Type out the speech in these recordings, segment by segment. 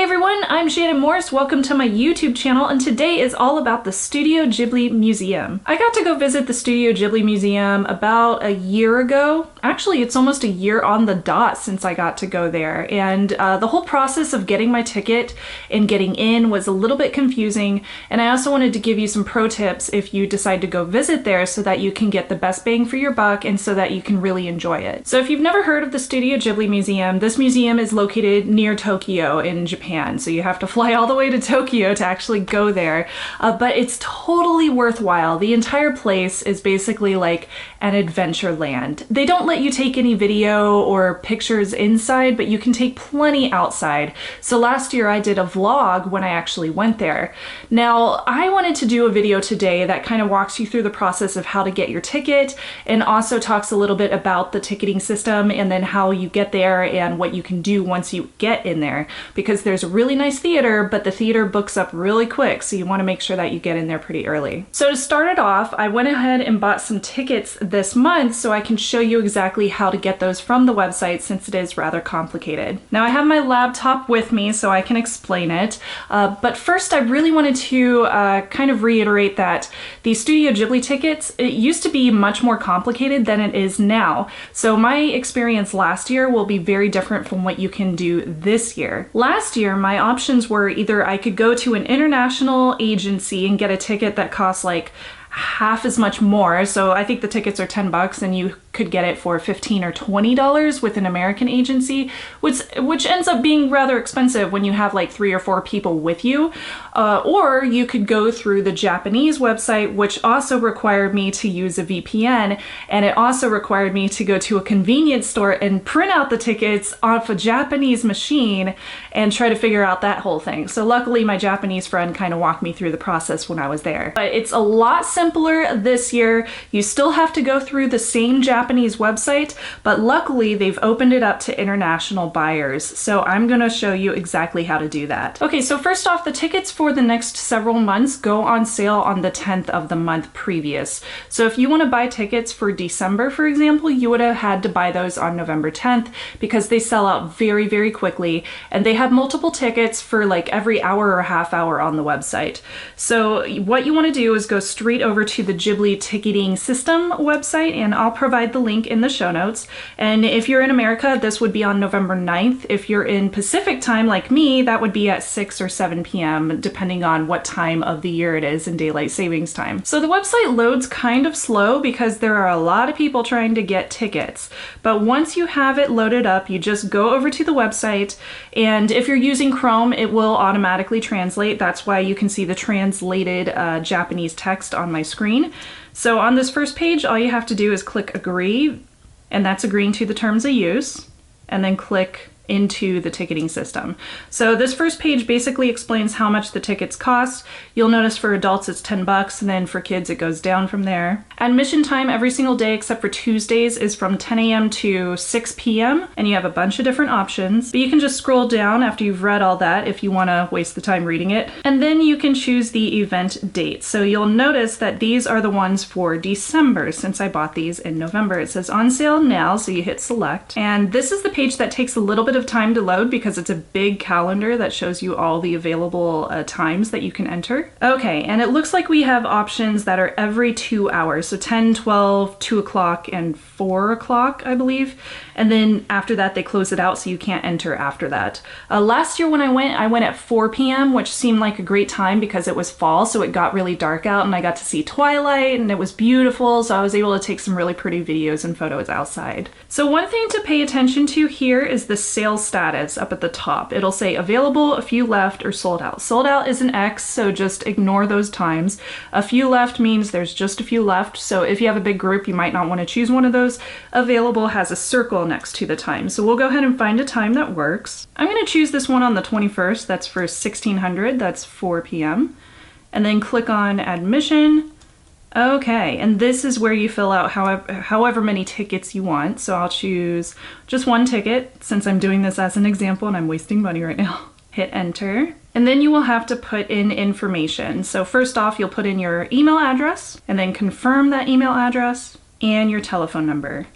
everyone, I'm Shannon Morris. Welcome to my YouTube channel, and today is all about the Studio Ghibli Museum. I got to go visit the Studio Ghibli Museum about a year ago. Actually, it's almost a year on the dot since I got to go there, and the whole process of getting my ticket and getting in was a little bit confusing, and I also wanted to give you some pro tips if you decide to go visit there so that you can get the best bang for your buck and so that you can really enjoy it. So if you've never heard of the Studio Ghibli Museum, this museum is located near Tokyo in Japan, so you have to fly all the way to Tokyo to actually go there, but it's totally worthwhile. The entire place is basically like an adventure land. They don't let you take any video or pictures inside, but you can take plenty outside. So last year I did a vlog when I actually went there. Now I wanted to do a video today that kind of walks you through the process of how to get your ticket and also talks a little bit about the ticketing system and then how you get there and what you can do once you get in there, because there's a really nice theater, but the theater books up really quick, so you want to make sure that you get in there pretty early. So to start it off, I went ahead and bought some tickets this month so I can show you exactly how to get those from the website since it is rather complicated. Now I have my laptop with me so I can explain it, but first I really wanted to kind of reiterate that the Studio Ghibli tickets, it used to be much more complicated than it is now. So my experience last year will be very different from what you can do this year. Last year, my options were either I could go to an international agency and get a ticket that costs like half as much more. So I think the tickets are $10 and you could get it for $15 or $20 with an American agency, which ends up being rather expensive when you have like 3 or 4 people with you. Or you could go through the Japanese website, which also required me to use a VPN, and it also required me to go to a convenience store and print out the tickets off a Japanese machine and try to figure out that whole thing. So luckily my Japanese friend kind of walked me through the process when I was there. But it's a lot simpler this year. You still have to go through the same Japanese website, but luckily they've opened it up to international buyers. So I'm going to show you exactly how to do that. Okay, so first off, the tickets for the next several months go on sale on the 10th of the month previous. So if you want to buy tickets for December, for example, you would have had to buy those on November 10th because they sell out very, very quickly, and they have multiple tickets for like every hour or half hour on the website. So what you want to do is go straight over to the Ghibli ticketing system website, and I'll provide the link in the show notes. And if you're in America, this would be on November 9th. If you're in Pacific time like me, that would be at 6 or 7 p.m. depending on what time of the year it is in daylight savings time. So the website loads kind of slow because there are a lot of people trying to get tickets. But once you have it loaded up, you just go over to the website, and if you're using Chrome, it will automatically translate. That's why you can see the translated Japanese text on my screen. So on this first page, all you have to do is click agree, and that's agreeing to the terms of use, and then click into the ticketing system. So this first page basically explains how much the tickets cost. You'll notice for adults it's $10, and then for kids it goes down from there. Admission time every single day except for Tuesdays is from 10 a.m. to 6 p.m. and you have a bunch of different options, but you can just scroll down after you've read all that if you want to waste the time reading it, and then you can choose the event date. So you'll notice that these are the ones for December since I bought these in November. It says on sale now, so you hit select, and this is the page that takes a little bit of time to load because it's a big calendar that shows you all the available times that you can enter. Okay, and it looks like we have options that are every 2 hours, so 10, 12, 2 o'clock, and 4 o'clock, I believe. And then after that, they close it out, so you can't enter after that. Last year when I went at 4 p.m., which seemed like a great time because it was fall, so it got really dark out, and I got to see twilight, and it was beautiful, so I was able to take some really pretty videos and photos outside. So one thing to pay attention to here is the sale status up at the top. It'll say available, a few left, or sold out. Sold out is an X, so just ignore those times. A few left means there's just a few left, so if you have a big group, you might not want to choose one of those. Available has a circle next to the time, so we'll go ahead and find a time that works. I'm going to choose this one on the 21st. That's for 1600. That's 4 p.m. And then click on admission. Okay, and this is where you fill out however many tickets you want. So I'll choose just one ticket since I'm doing this as an example and I'm wasting money right now. Hit enter. And then you will have to put in information. So first off, you'll put in your email address and then confirm that email address and your telephone number.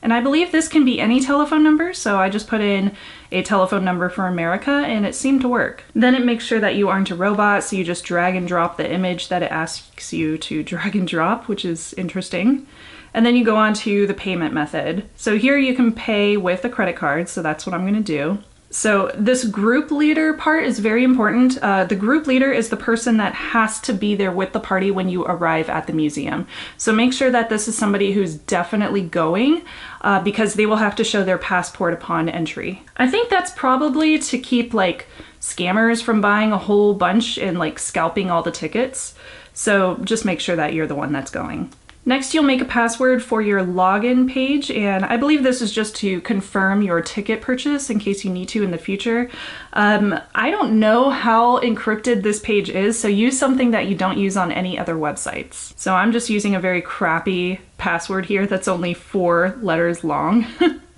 And I believe this can be any telephone number, so I just put in a telephone number for America and it seemed to work. Then it makes sure that you aren't a robot, so you just drag and drop the image that it asks you to drag and drop, which is interesting. And then you go on to the payment method. So here you can pay with a credit card, so that's what I'm gonna do. So this group leader part is very important. The group leader is the person that has to be there with the party when you arrive at the museum. So make sure that this is somebody who's definitely going because they will have to show their passport upon entry. I think that's probably to keep like scammers from buying a whole bunch and like scalping all the tickets. So just make sure that you're the one that's going. Next, you'll make a password for your login page, and I believe this is just to confirm your ticket purchase in case you need to in the future. I don't know how encrypted this page is, so use something that you don't use on any other websites. So I'm just using a very crappy password here that's only 4 letters long.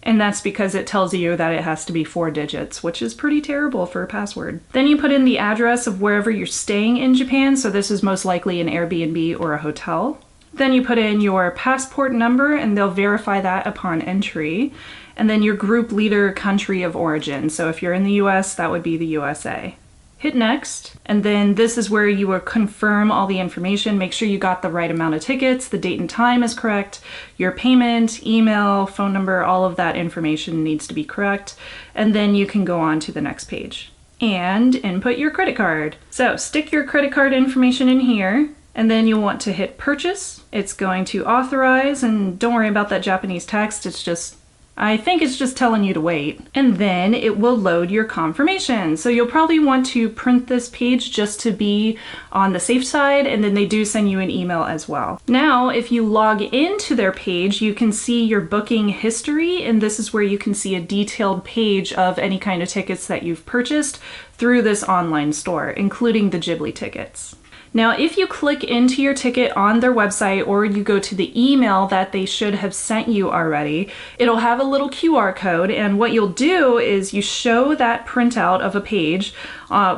And that's because it tells you that it has to be 4 digits, which is pretty terrible for a password. Then you put in the address of wherever you're staying in Japan, so this is most likely an Airbnb or a hotel. Then you put in your passport number and they'll verify that upon entry. And then your group leader country of origin. So if you're in the US, that would be the USA. Hit next, and then this is where you will confirm all the information. Make sure you got the right amount of tickets, the date and time is correct, your payment, email, phone number, all of that information needs to be correct. And then you can go on to the next page and input your credit card. So stick your credit card information in here. And then you'll want to hit purchase. It's going to authorize, and don't worry about that Japanese text. It's just, I think it's just telling you to wait. And then it will load your confirmation. So you'll probably want to print this page just to be on the safe side, and then they do send you an email as well. Now, if you log into their page, you can see your booking history, and this is where you can see a detailed page of any kind of tickets that you've purchased through this online store, including the Ghibli tickets. Now, if you click into your ticket on their website or you go to the email that they should have sent you already, it'll have a little QR code, and what you'll do is you show that printout of a page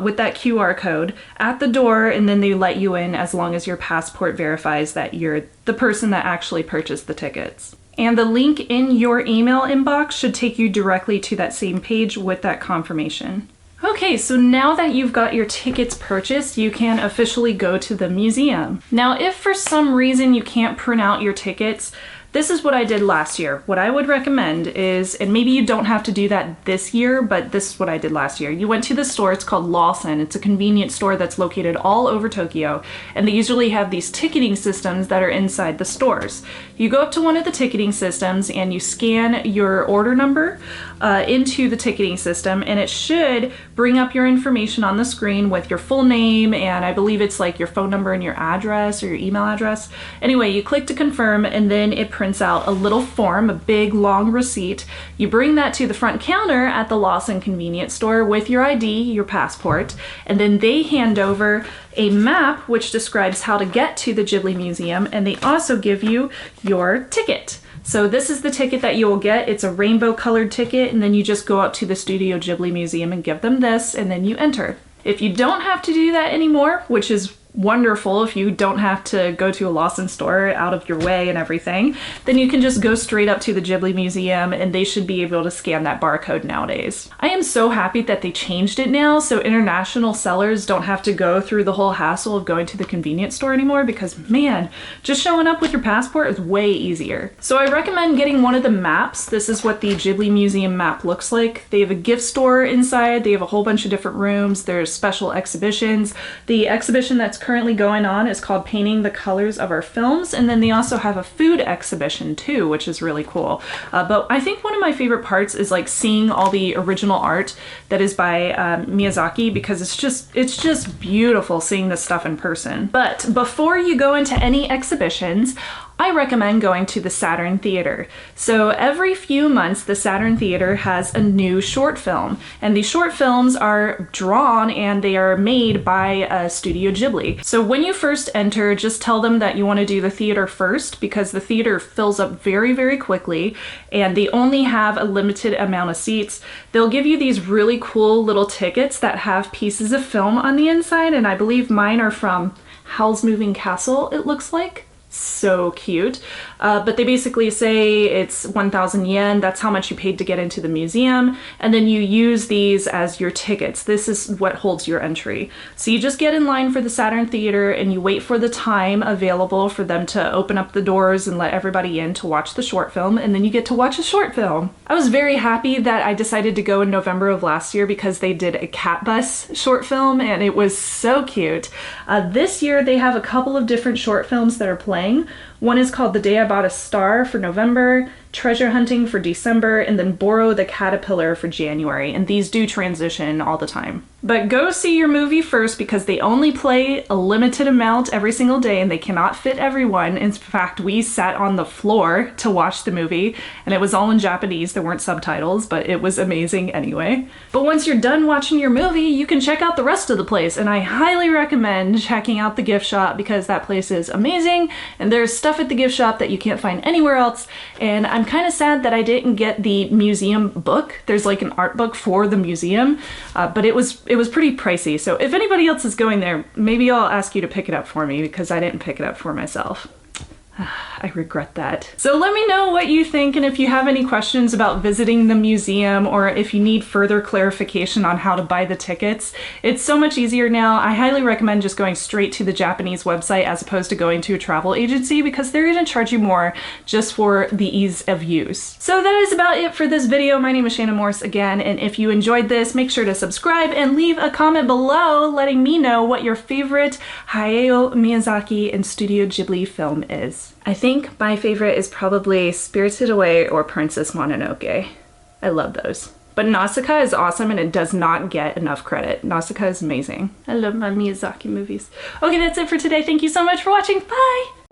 with that QR code at the door, and then they let you in as long as your passport verifies that you're the person that actually purchased the tickets. And the link in your email inbox should take you directly to that same page with that confirmation. Okay, so now that you've got your tickets purchased, you can officially go to the museum. Now, if for some reason you can't print out your tickets, this is what I did last year. What I would recommend is, and maybe you don't have to do that this year, but this is what I did last year. You went to the store, it's called Lawson. It's a convenience store that's located all over Tokyo, and they usually have these ticketing systems that are inside the stores. You go up to one of the ticketing systems and you scan your order number into the ticketing system, and it should bring up your information on the screen with your full name, and I believe it's like your phone number and your address or your email address. Anyway, you click to confirm, and then it prints out a little form, a big long receipt. You bring that to the front counter at the Lawson convenience store with your ID, your passport, and then they hand over a map which describes how to get to the Ghibli Museum, and they also give you your ticket. So this is the ticket that you will get. It's a rainbow colored ticket, and then you just go up to the Studio Ghibli Museum and give them this, and then you enter. If you don't have to do that anymore, which is wonderful if you don't have to go to a Lawson store out of your way and everything, then you can just go straight up to the Ghibli Museum and they should be able to scan that barcode nowadays. I am so happy that they changed it now so international sellers don't have to go through the whole hassle of going to the convenience store anymore, because man, just showing up with your passport is way easier. So I recommend getting one of the maps. This is what the Ghibli Museum map looks like. They have a gift store inside, they have a whole bunch of different rooms, there's special exhibitions. The exhibition that's currently going on is called Painting the Colors of Our Films, and then they also have a food exhibition too, which is really cool. But I think one of my favorite parts is like seeing all the original art that is by Miyazaki, because it's just beautiful seeing this stuff in person. But before you go into any exhibitions, I recommend going to the Saturn Theater. So every few months, the Saturn Theater has a new short film, and these short films are drawn and they are made by Studio Ghibli. So when you first enter, just tell them that you want to do the theater first, because the theater fills up very, very quickly, and they only have a limited amount of seats. They'll give you these really cool little tickets that have pieces of film on the inside, and I believe mine are from Howl's Moving Castle, it looks like. so cute. But they basically say it's 1,000 yen. That's how much you paid to get into the museum. And then you use these as your tickets. This is what holds your entry. So you just get in line for the Saturn Theater and you wait for the time available for them to open up the doors and let everybody in to watch the short film. And then you get to watch a short film. I was very happy that I decided to go in November of last year because they did a cat bus short film and it was so cute. This year they have a couple of different short films that are playing. One is called The Day I Bought a Star for November, Treasure Hunting for December, and then Borrow the Caterpillar for January. And these do transition all the time. But go see your movie first because they only play a limited amount every single day and they cannot fit everyone. In fact, we sat on the floor to watch the movie and it was all in Japanese. There weren't subtitles, but it was amazing anyway. But once you're done watching your movie, you can check out the rest of the place. And I highly recommend checking out the gift shop because that place is amazing. And there's stuff at the gift shop that you can't find anywhere else. And I'm kind of sad that I didn't get the museum book. There's like an art book for the museum, but it was pretty pricey. So if anybody else is going there, maybe I'll ask you to pick it up for me because I didn't pick it up for myself. I regret that. So let me know what you think and if you have any questions about visiting the museum or if you need further clarification on how to buy the tickets. It's so much easier now. I highly recommend just going straight to the Japanese website as opposed to going to a travel agency because they're going to charge you more just for the ease of use. So that is about it for this video. My name is Shannon Morse again, and if you enjoyed this, make sure to subscribe and leave a comment below letting me know what your favorite Hayao Miyazaki and Studio Ghibli film is. I think my favorite is probably Spirited Away or Princess Mononoke. I love those. But Nausicaa is awesome and it does not get enough credit. Nausicaa is amazing. I love my Miyazaki movies. Okay, that's it for today. Thank you so much for watching. Bye!